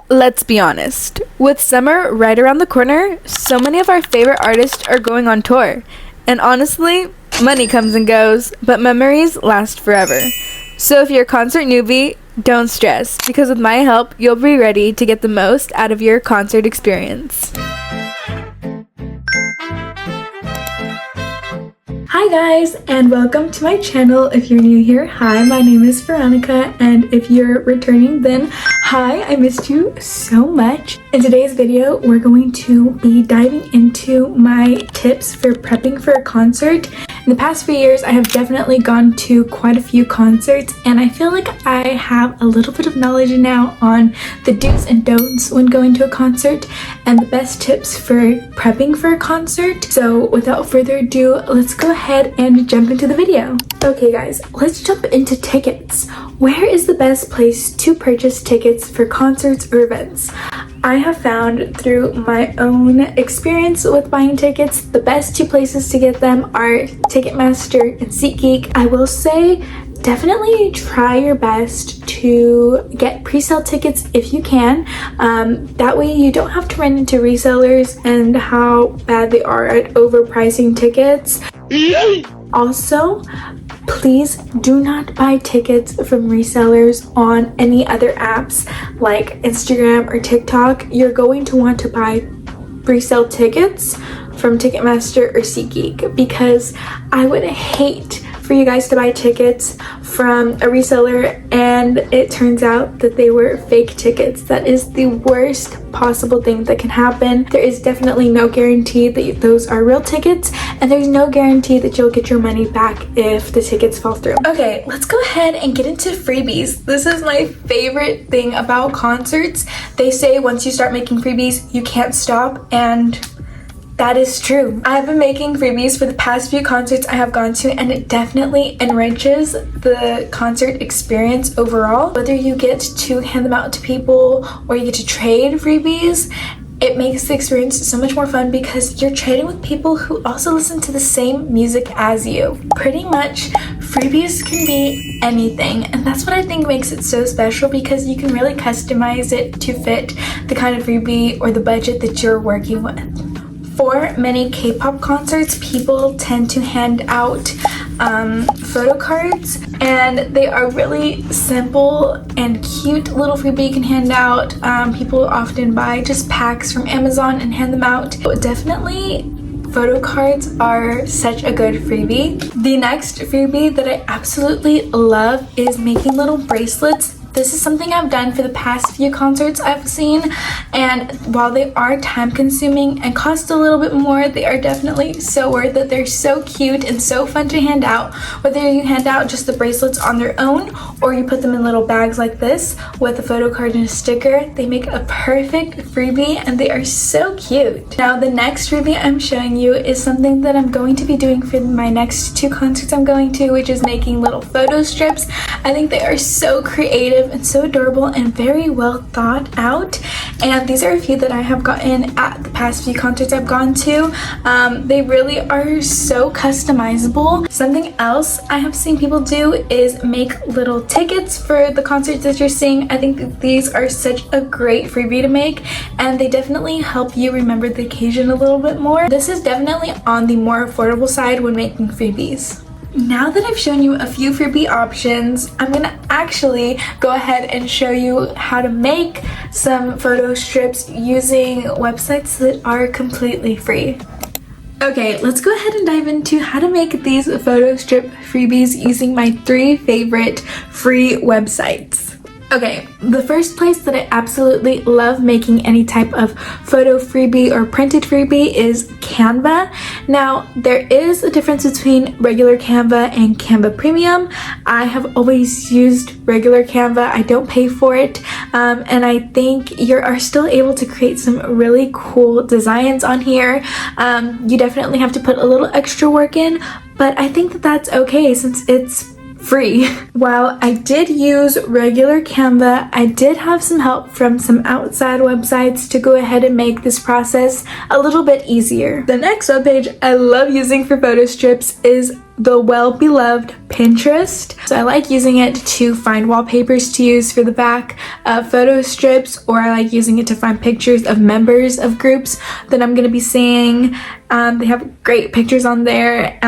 Let's be honest. With summer right around the corner, so many of our favorite artists are going on tour. And honestly, money comes and goes, but memories last forever. So if you're a concert newbie, don't stress, because with my help, you'll be ready to get the most out of your concert experience. Hi guys, and welcome to my channel. If you're new here, hi, my name is Veronica, and if you're returning, then hi, I missed you so much. In today's video, we're going to be diving into my tips for prepping for a concert. In the past few years, I have definitely gone to quite a few concerts, and I feel like I have a little bit of knowledge now on the do's and don'ts when going to a concert and the best tips for prepping for a concert. So without further ado, let's go ahead and jump into the video. Okay guys, let's jump into tickets. Where is the best place to purchase tickets for concerts or events? I have found through my own experience with buying tickets, the best two places to get them are Ticketmaster and SeatGeek. I will say definitely try your best to get pre-sale tickets if you can. That way you don't have to run into resellers and how bad they are at overpricing tickets. Also, please do not buy tickets from resellers on any other apps like Instagram or TikTok. You're going to want to buy pre-sale tickets from Ticketmaster or SeatGeek, because I would hate for you guys to buy tickets from a reseller and it turns out that they were fake tickets. That is the worst possible thing that can happen. There is definitely no guarantee that those are real tickets, and there's no guarantee that you'll get your money back if the tickets fall through. Okay, let's go ahead and get into freebies. This is my favorite thing about concerts. They say once you start making freebies, you can't stop, and that is true. I've been making freebies for the past few concerts I have gone to, and it definitely enriches the concert experience overall. Whether you get to hand them out to people or you get to trade freebies, it makes the experience so much more fun because you're trading with people who also listen to the same music as you. Pretty much, freebies can be anything, and that's what I think makes it so special, because you can really customize it to fit the kind of freebie or the budget that you're working with. For many K-pop concerts, people tend to hand out photo cards, and they are really simple and cute little freebie you can hand out. People often buy just packs from Amazon and hand them out. Definitely, photo cards are such a good freebie. The next freebie that I absolutely love is making little bracelets. This is something I've done for the past few concerts I've seen, and while they are time consuming and cost a little bit more, they are definitely so worth it. They're so cute and so fun to hand out. Whether you hand out just the bracelets on their own or you put them in little bags like this with a photo card and a sticker, they make a perfect freebie and they are so cute. Now the next freebie I'm showing you is something that I'm going to be doing for my next two concerts I'm going to, which is making little photo strips. I think they are so creative and so adorable and very well thought out, and these are a few that I have gotten at the past few concerts I've gone to. They really are so customizable. Something else I have seen people do is make little tickets for the concerts that you're seeing. I think that these are such a great freebie to make, and they definitely help you remember the occasion a little bit more. This is definitely on the more affordable side when making freebies. Now that I've shown you a few freebie options, I'm gonna actually go ahead and show you how to make some photo strips using websites that are completely free. Okay, let's go ahead and dive into how to make these photo strip freebies using my 3 favorite free websites. Okay, the first place that I absolutely love making any type of photo freebie or printed freebie is Canva. Now, there is a difference between regular Canva and Canva Premium. I have always used regular Canva. I don't pay for it, and I think you are still able to create some really cool designs on here. You definitely have to put a little extra work in, but I think that that's okay since it's free. While I did use regular Canva, I did have some help from some outside websites to go ahead and make this process a little bit easier. The next webpage I love using for photo strips is the well-beloved Pinterest. So I like using it to find wallpapers to use for the back of photo strips, or I like using it to find pictures of members of groups that I'm going to be seeing. They have great pictures on there.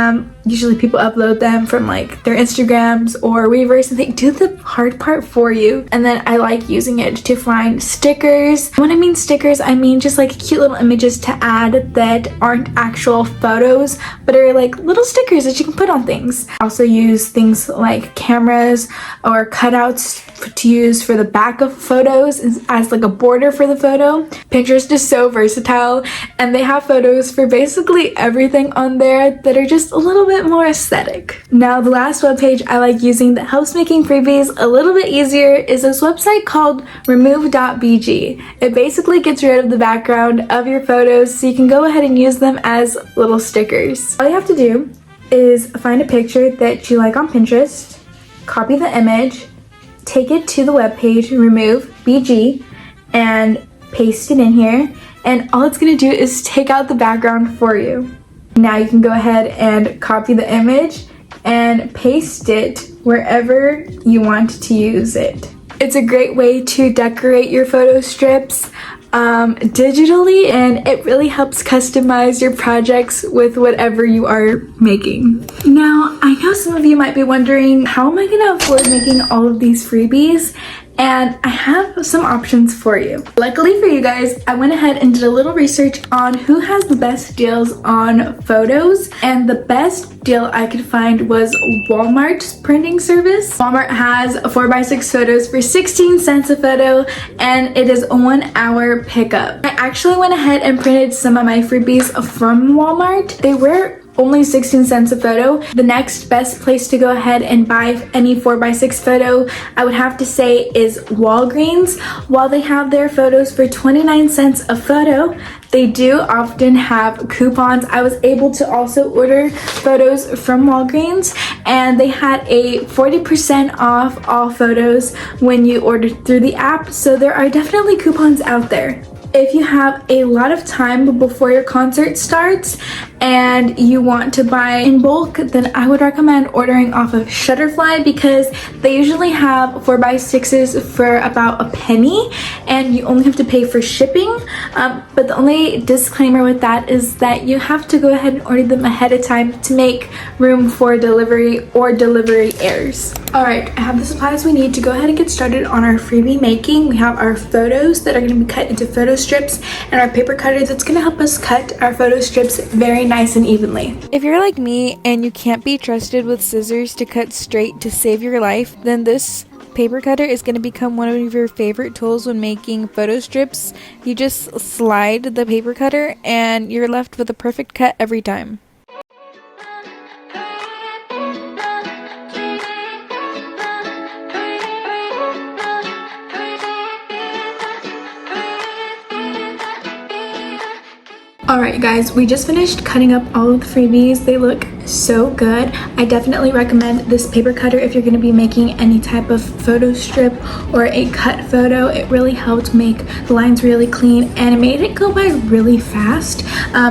Usually people upload them from like their Instagrams or Weavers, and they do the hard part for you. And then I like using it to find stickers. When I mean stickers, I mean just like cute little images to add that aren't actual photos, but are like little stickers that you can put on things. I also use things like cameras or cutouts to use for the back of photos as like a border for the photo. Pinterest is so versatile, and they have photos for basically everything on there that are just a little bit more aesthetic. Now, the last webpage I like using that helps making freebies a little bit easier is this website called remove.bg. It basically gets rid of the background of your photos so you can go ahead and use them as little stickers. All you have to do is find a picture that you like on Pinterest, copy the image, take it to the webpage, remove BG, and paste it in here. And all it's going to do is take out the background for you. Now you can go ahead and copy the image and paste it wherever you want to use it. It's a great way to decorate your photo strips digitally, and it really helps customize your projects with whatever you are making. Now, I know some of you might be wondering, how am I going to afford making all of these freebies? And I have some options for you. Luckily for you guys, I went ahead and did a little research on who has the best deals on photos, and the best deal I could find was Walmart's printing service. Walmart has 4x6 photos for 16 cents a photo, and it is a 1 hour pickup. I actually went ahead and printed some of my freebies from Walmart. They were only 16 cents a photo. The next best place to go ahead and buy any 4x6 photo, I would have to say, is Walgreens. While they have their photos for 29 cents a photo, they do often have coupons. I was able to also order photos from Walgreens, and they had a 40% off all photos when you ordered through the app, so there are definitely coupons out there. If you have a lot of time before your concert starts and you want to buy in bulk, then I would recommend ordering off of Shutterfly, because they usually have 4x6s for about a penny, and you only have to pay for shipping. But the only disclaimer with that is that you have to go ahead and order them ahead of time to make room for delivery or delivery errors. Alright, I have the supplies we need to go ahead and get started on our freebie making. We have our photos that are going to be cut into photo strips, and our paper cutter that's going to help us cut our photo strips very nice and evenly. If you're like me and you can't be trusted with scissors to cut straight to save your life, then this paper cutter is going to become one of your favorite tools when making photo strips. You just slide the paper cutter and you're left with a perfect cut every time. Alright guys, we just finished cutting up all of the freebies. They look so good. I definitely recommend this paper cutter if you're going to be making any type of photo strip or a cut photo. It really helped make the lines really clean, and it made it go by really fast.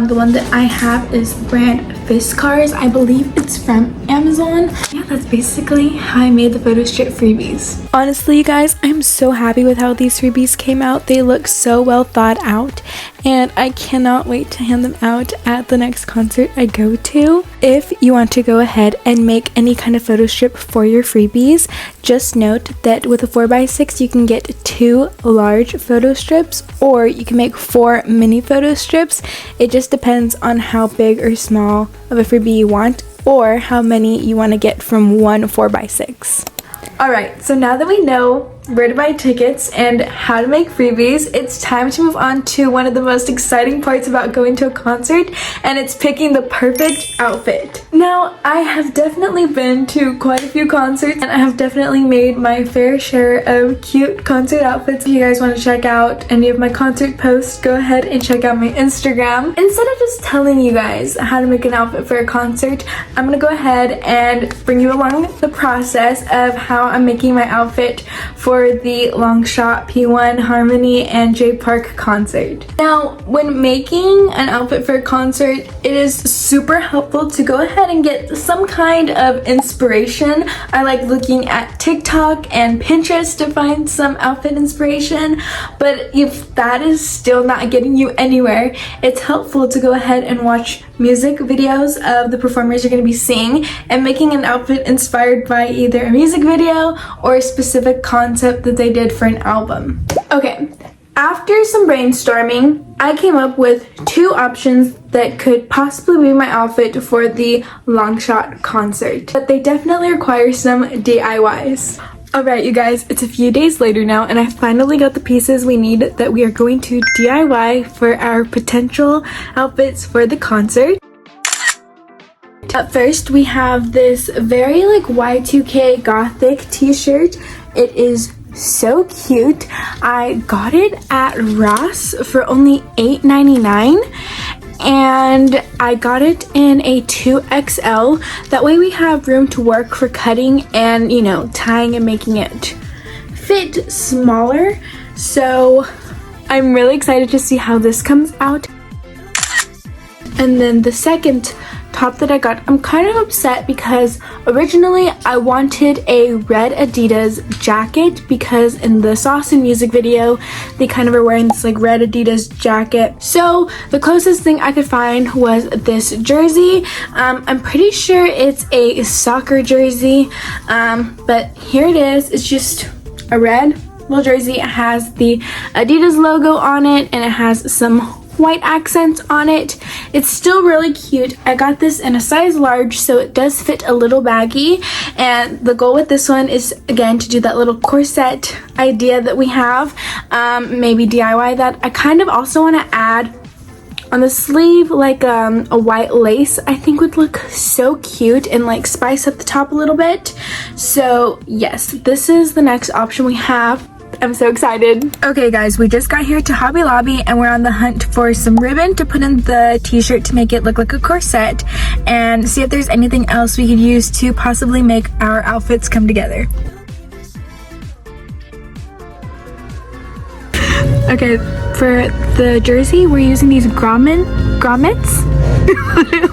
The one that I have is brand Fiskars. I believe it's from Amazon. Yeah, that's basically how I made the photo strip freebies. Honestly, you guys, I'm so happy with how these freebies came out. They look so well thought out, and I cannot wait to hand them out at the next concert I go to. If you want to go ahead and make any kind of photo strip for your freebies, just note that with a 4x6 you can get 2 large photo strips, or you can make 4 mini photo strips. It just depends on how big or small of a freebie you want, or how many you want to get from one 4x6. Alright, so now that we know where to buy tickets and how to make freebies, it's time to move on to one of the most exciting parts about going to a concert, and it's picking the perfect outfit. Now, I have definitely been to quite a few concerts, and I have definitely made my fair share of cute concert outfits. If you guys want to check out any of my concert posts, go ahead and check out my Instagram. Instead of just telling you guys how to make an outfit for a concert, I'm gonna go ahead and bring you along the process of how I'm making my outfit for for the Longshot, P1, Harmony, and J Park concert. Now, when making an outfit for a concert, it is super helpful to go ahead and get some kind of inspiration. I like looking at TikTok and Pinterest to find some outfit inspiration, but if that is still not getting you anywhere, it's helpful to go ahead and watch music videos of the performers you're going to be seeing and making an outfit inspired by either a music video or a specific concept that they did for an album. Okay, after some brainstorming, I came up with 2 options that could possibly be my outfit for the Longshot concert, but they definitely require some DIYs. Alright you guys, it's a few days later now and I finally got the pieces we need that we are going to DIY for our potential outfits for the concert. At first we have this very like Y2K gothic t-shirt. It is so cute. I got it at Ross for only $8.99 and I got it in a 2XL. That way we have room to work for cutting and, you know, tying and making it fit smaller. So I'm really excited to see how this comes out. And then the second top that I got, I'm kind of upset because originally I wanted a red Adidas jacket because in the Sauce and music video they kind of are wearing this like red Adidas jacket. So the closest thing I could find was this jersey. I'm pretty sure it's a soccer jersey, but here it is. It's just a red little jersey. It has the Adidas logo on it and it has some white accents on it. It's still really cute. I got this in a size large, so it does fit a little baggy, and the goal with this one is again to do that little corset idea that we have, maybe DIY that. I kind of also want to add on the sleeve like a white lace. I think would look so cute and like spice up the top a little bit. So yes, this is the next option we have. I'm so excited. Okay guys, we just got here to Hobby Lobby and we're on the hunt for some ribbon to put in the t-shirt to make it look like a corset and see if there's anything else we could use to possibly make our outfits come together. Okay, for the jersey we're using these grommets.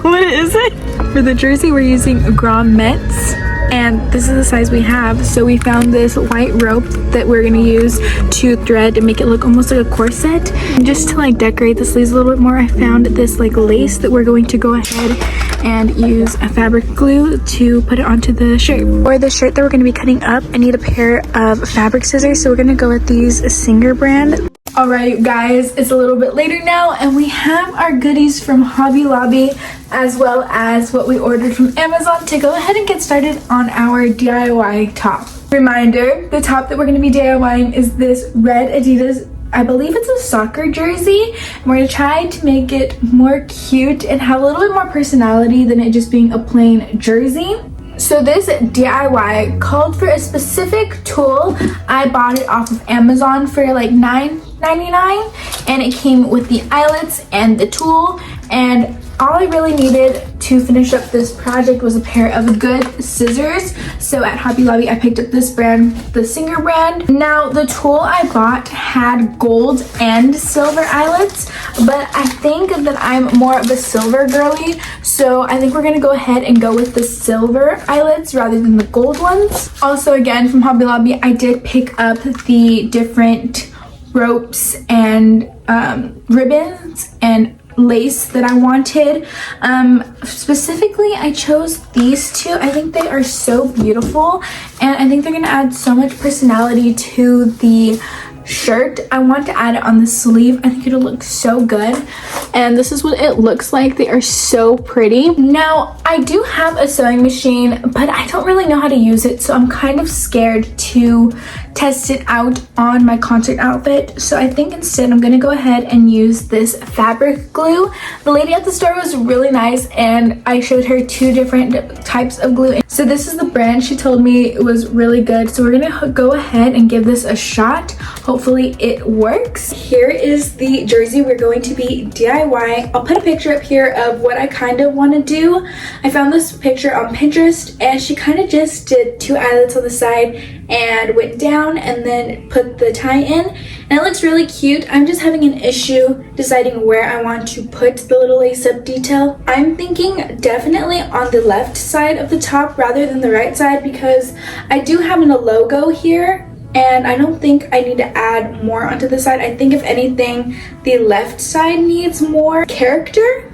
What is it? For the jersey we're using grommets. And this is the size we have, so we found this white rope that we're gonna use to thread and make it look almost like a corset. And just to like decorate the sleeves a little bit more, I found this like lace that we're going to go ahead and use a fabric glue to put it onto the shirt. For the shirt that we're gonna be cutting up, I need a pair of fabric scissors, so we're gonna go with these Singer brand. Alright guys, it's a little bit later now and we have our goodies from Hobby Lobby as well as what we ordered from Amazon to go ahead and get started on our DIY top. Reminder, the top that we're going to be DIYing is this red Adidas, I believe it's a soccer jersey. And we're going to try to make it more cute and have a little bit more personality than it just being a plain jersey. So this DIY called for a specific tool. I bought it off of Amazon for like $9.99 and it came with the eyelets and the tool, and all I really needed to finish up this project was a pair of good scissors. So at Hobby Lobby I picked up this brand, the Singer brand. Now the tool I got had gold and silver eyelets, but I think that I'm more of a silver girly, so I think we're gonna go ahead and go with the silver eyelets rather than the gold ones. Also again from Hobby Lobby I did pick up the different ropes and ribbons and lace that I wanted. Specifically I chose these two. I think they are so beautiful and I think they're gonna add so much personality to the shirt. I want to add it on the sleeve. I think it'll look so good, and this is what it looks like. They are so pretty. Now I do have a sewing machine, but I don't really know how to use it, so I'm kind of scared to test it out on my concert outfit. So I think instead I'm gonna go ahead and use this fabric glue. The lady at the store was really nice and I showed her 2 different types of glue. So this is the brand. She told me it was really good, so we're gonna go ahead and give this a shot. Hopefully it works. Here is the jersey we're going to be DIY. I'll put a picture up here of what I kind of want to do. I found this picture on Pinterest and she kind of just did 2 eyelets on the side and went down and then put the tie in, and it looks really cute. I'm just having an issue deciding where I want to put the little lace-up detail. I'm thinking definitely on the left side of the top rather than the right side, because I do have a logo here and I don't think I need to add more onto the side. I think if anything, the left side needs more character.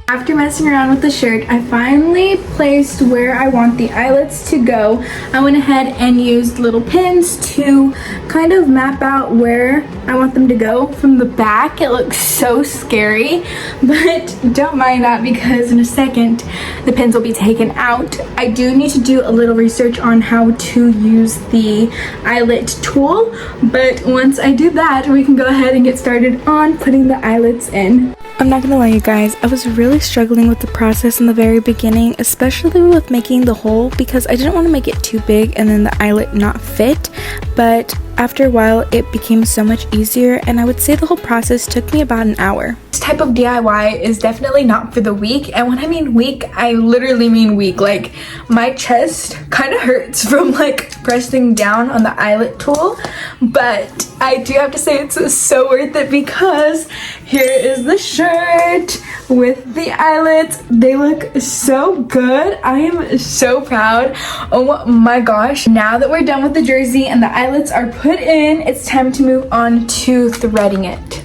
After messing around with the shirt, I finally placed where I want the eyelets to go. I went ahead and used little pins to kind of map out where I want them to go. From the back, it looks so scary, but don't mind that because in a second, the pins will be taken out. I do need to do a little research on how to use the eyelet tool, but once I do that, we can go ahead and get started on putting the eyelets in. I'm not gonna lie, you guys, I was really struggling with the process in the very beginning, especially with making the hole, because I didn't want to make it too big and then the eyelet not fit, but after a while it became so much easier, and I would say the whole process took me about an hour. This type of DIY is definitely not for the weak, and when I mean weak, I literally mean weak. Like, my chest kind of hurts from like pressing down on the eyelet tool, but I do have to say it's so worth it, because here is the shirt with the eyelets. They look so good. I am so proud. Oh my gosh. Now that we're done with the jersey and the eyelets are put in, it's time to move on to threading it.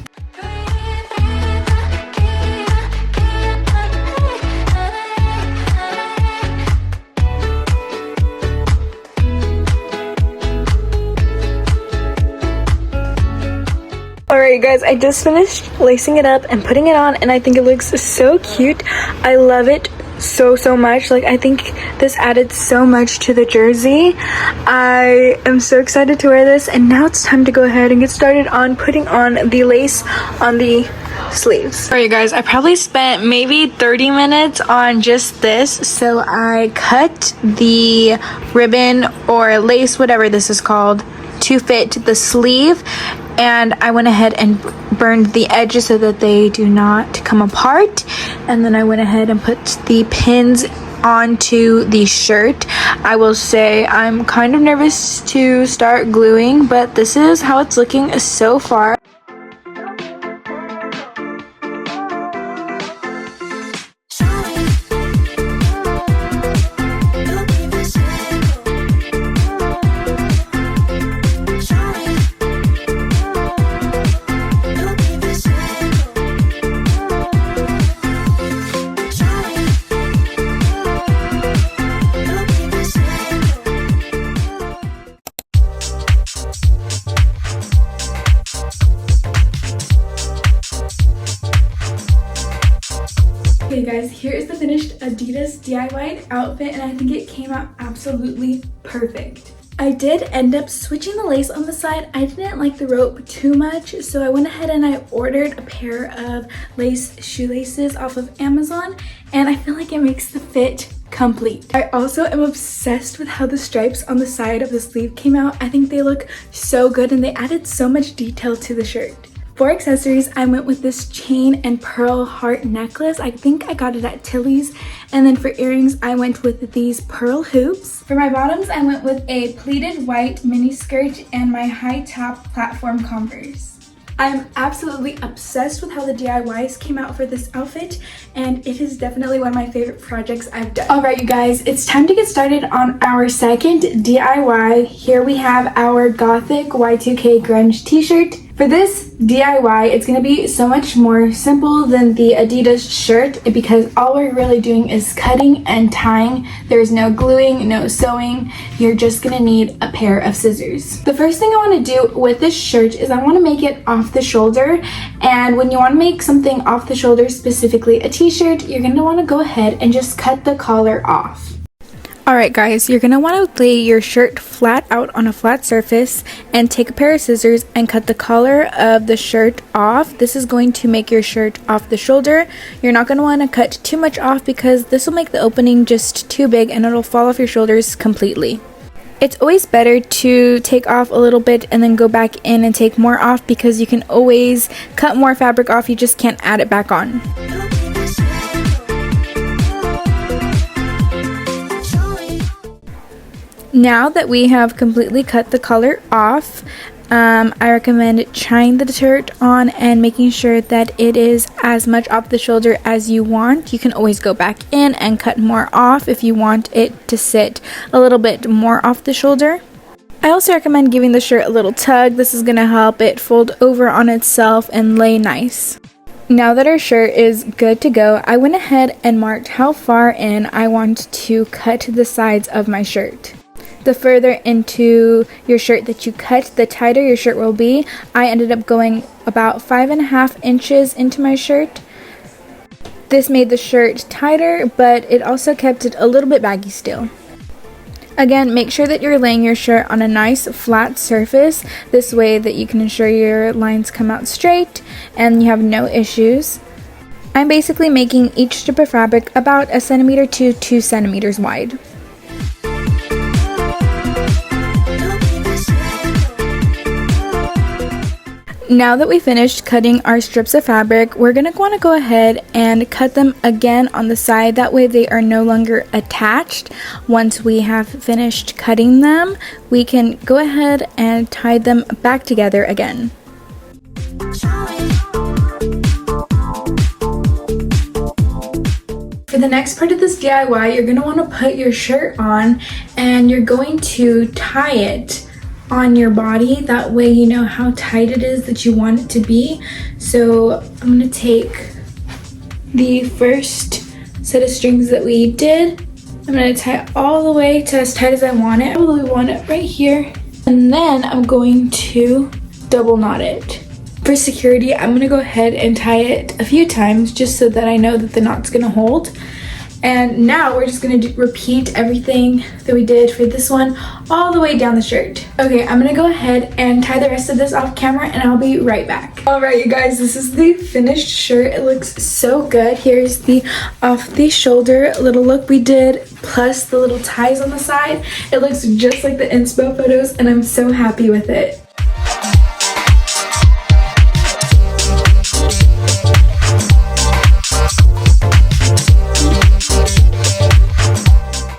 Alright guys, I just finished lacing it up and putting it on, and I think it looks so cute. I love it so much. Like, I think this added so much to the jersey. I am so excited to wear this, and now it's time to go ahead and get started on putting on the lace on the sleeves. Alright guys, I probably spent maybe 30 minutes on just this. So I cut the ribbon or lace, whatever this is called, to fit the sleeve, and I went ahead and burned the edges so that they do not come apart, and then I went ahead and put the pins onto the shirt. I will say I'm kind of nervous to start gluing, but this is how it's looking so far. Okay guys, here is the finished Adidas DIY outfit, and I think it came out absolutely perfect. I did end up switching the lace on the side. I didn't like the rope too much, so I went ahead and I ordered a pair of lace shoelaces off of Amazon, and I feel like it makes the fit complete. I also am obsessed with how the stripes on the side of the sleeve came out. I think they look so good and they added so much detail to the shirt. For accessories, I went with this chain and pearl heart necklace. I think I got it at Tilly's. And then for earrings, I went with these pearl hoops. For my bottoms, I went with a pleated white mini skirt and my high top platform Converse. I'm absolutely obsessed with how the DIYs came out for this outfit, and it is definitely one of my favorite projects I've done. Alright you guys, it's time to get started on our second DIY. Here we have our Gothic Y2K grunge t-shirt. For this DIY, it's going to be so much more simple than the Adidas shirt, because all we're really doing is cutting and tying. There's no gluing, no sewing. You're just going to need a pair of scissors. The first thing I want to do with this shirt is I want to make it off the shoulder, and when you want to make something off the shoulder, specifically a t-shirt, you're going to want to go ahead and just cut the collar off. Alright guys, you're going to want to lay your shirt flat out on a flat surface and take a pair of scissors and cut the collar of the shirt off. This is going to make your shirt off the shoulder. You're not going to want to cut too much off because this will make the opening just too big and it'll fall off your shoulders completely. It's always better to take off a little bit and then go back in and take more off because you can always cut more fabric off, you just can't add it back on. Now that we have completely cut the collar off, I recommend trying the shirt on and making sure that it is as much off the shoulder as you want. You can always go back in and cut more off if you want it to sit a little bit more off the shoulder. I also recommend giving the shirt a little tug. This is going to help it fold over on itself and lay nice. Now that our shirt is good to go, I went ahead and marked how far in I want to cut the sides of my shirt. The further into your shirt that you cut, the tighter your shirt will be. I ended up going about 5.5 inches into my shirt. This made the shirt tighter, but it also kept it a little bit baggy still. Again, make sure that you're laying your shirt on a nice flat surface. This way that you can ensure your lines come out straight and you have no issues. I'm basically making each strip of fabric about 1 centimeter to 2 centimeters wide. Now that we finished cutting our strips of fabric, we're going to want to go ahead and cut them again on the side. That way they are no longer attached. Once we have finished cutting them, we can go ahead and tie them back together again. For the next part of this DIY, you're going to want to put your shirt on and you're going to tie it on your body. That way you know how tight it is that you want it to be. So I'm going to take the first set of strings that we did. I'm going to tie it all the way to as tight as I want it. I probably want it right here. And then I'm going to double knot it. For security, I'm going to go ahead and tie it a few times just so that I know that the knot's going to hold. And now we're just going to repeat everything that we did for this one all the way down the shirt. Okay, I'm going to go ahead and tie the rest of this off camera and I'll be right back. Alright you guys, this is the finished shirt. It looks so good. Here's the off the shoulder little look we did, plus the little ties on the side. It looks just like the inspo photos and I'm so happy with it.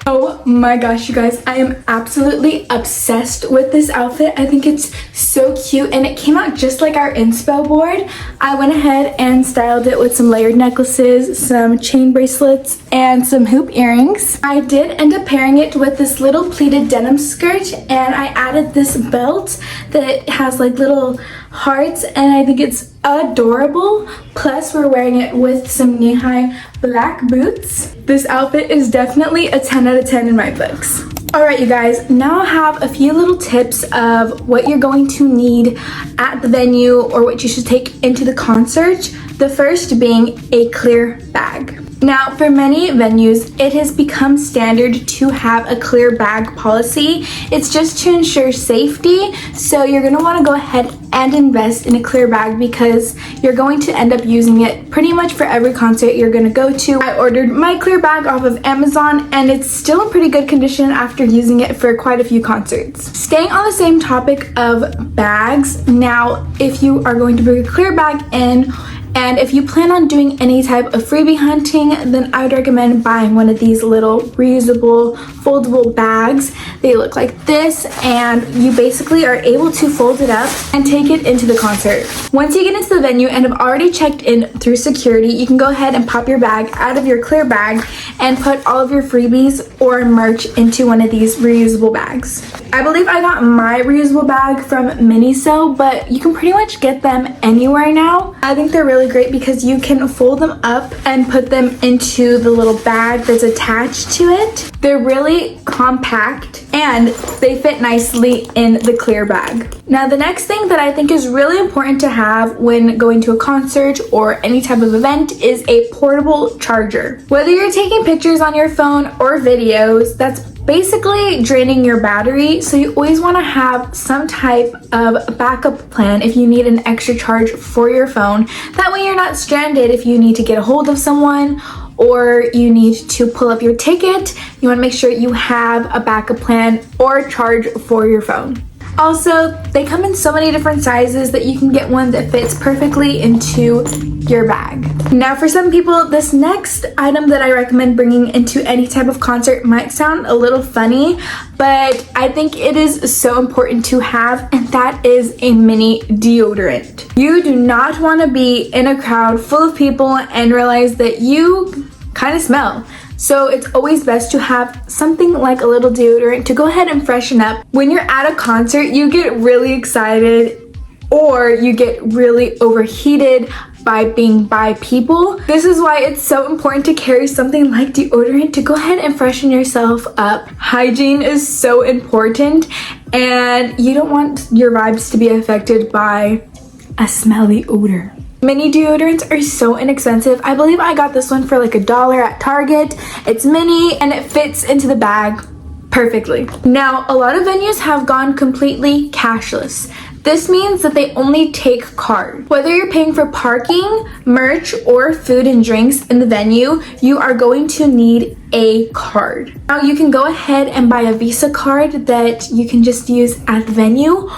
Oh my gosh, you guys, I am absolutely obsessed with this outfit. I think it's so cute and it came out just like our inspo board. I went ahead and styled it with some layered necklaces, some chain bracelets, and some hoop earrings. I did end up pairing it with this little pleated denim skirt and I added this belt that has like little hearts and I think it's adorable. Plus we're wearing it with some knee-high black boots. This outfit is definitely a 10 out of 10 in my books. Alright you guys, now I have a few little tips of what you're going to need at the venue or what you should take into the concert. The first being a clear bag. Now, for many venues, it has become standard to have a clear bag policy. It's just to ensure safety, so you're going to want to go ahead and invest in a clear bag because you're going to end up using it pretty much for every concert you're going to go to. I ordered my clear bag off of Amazon and it's still in pretty good condition after using it for quite a few concerts. Staying on the same topic of bags, now if you are going to bring a clear bag in, and if you plan on doing any type of freebie hunting, then I would recommend buying one of these little reusable foldable bags. They look like this and you basically are able to fold it up and take it into the concert. Once you get into the venue and have already checked in through security, you can go ahead and pop your bag out of your clear bag and put all of your freebies or merch into one of these reusable bags. I believe I got my reusable bag from Miniso, but you can pretty much get them anywhere now. I think they're really great because you can fold them up and put them into the little bag that's attached to it. They're really compact and they fit nicely in the clear bag. Now the next thing that I think is really important to have when going to a concert or any type of event is a portable charger. Whether you're taking pictures on your phone or videos, that's basically draining your battery. So you always want to have some type of backup plan if you need an extra charge for your phone. That way you're not stranded if you need to get a hold of someone or you need to pull up your ticket. You want to make sure you have a backup plan or charge for your phone. Also, they come in so many different sizes that you can get one that fits perfectly into your bag. Now, for some people, this next item that I recommend bringing into any type of concert might sound a little funny, but I think it is so important to have, and that is a mini deodorant. You do not want to be in a crowd full of people and realize that you kind of smell. So it's always best to have something like a little deodorant to go ahead and freshen up. When you're at a concert, you get really excited or you get really overheated by being by people. This is why it's so important to carry something like deodorant to go ahead and freshen yourself up. Hygiene is so important and you don't want your vibes to be affected by a smelly odor. Mini deodorants are so inexpensive. I believe I got this one for like $1 at Target. It's mini and it fits into the bag perfectly. Now, a lot of venues have gone completely cashless. This means that they only take card. Whether you're paying for parking, merch, or food and drinks in the venue, you are going to need a card. Now, you can go ahead and buy a Visa card that you can just use at the venue,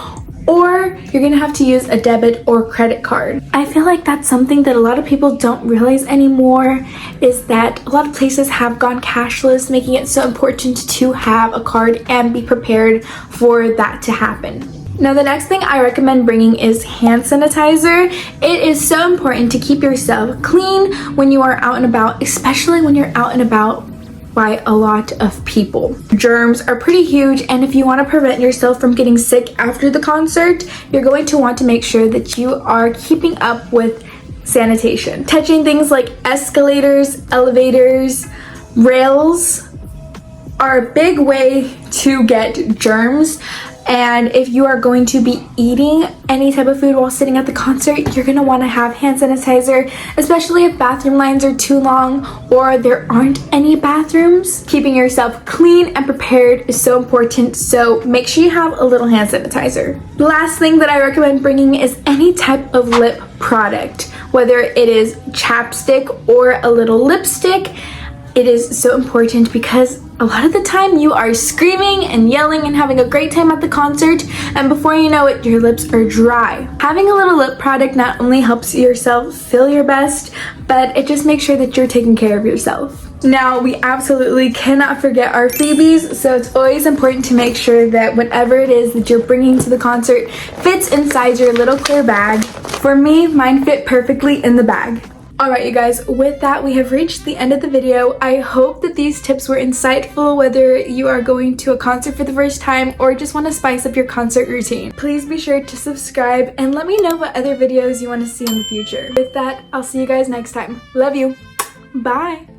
or you're gonna have to use a debit or credit card. I feel like that's something that a lot of people don't realize anymore, is that a lot of places have gone cashless, making it so important to have a card and be prepared for that to happen. Now, the next thing I recommend bringing is hand sanitizer. It is so important to keep yourself clean when you are out and about, especially when you're out and about by a lot of people. Germs are pretty huge, and if you want to prevent yourself from getting sick after the concert, you're going to want to make sure that you are keeping up with sanitation. Touching things like escalators, elevators, rails are a big way to get germs. And if you are going to be eating any type of food while sitting at the concert, you're going to want to have hand sanitizer, especially if bathroom lines are too long or there aren't any bathrooms. Keeping yourself clean and prepared is so important, so make sure you have a little hand sanitizer. The last thing that I recommend bringing is any type of lip product, whether it is chapstick or a little lipstick. It is so important because a lot of the time you are screaming and yelling and having a great time at the concert, and before you know it, your lips are dry. Having a little lip product not only helps yourself feel your best, but it just makes sure that you're taking care of yourself. Now, we absolutely cannot forget our freebies, so it's always important to make sure that whatever it is that you're bringing to the concert fits inside your little clear bag. For me, mine fit perfectly in the bag. Alright, you guys, with that, we have reached the end of the video. I hope that these tips were insightful, whether you are going to a concert for the first time or just want to spice up your concert routine. Please be sure to subscribe and let me know what other videos you want to see in the future. With that, I'll see you guys next time. Love you. Bye.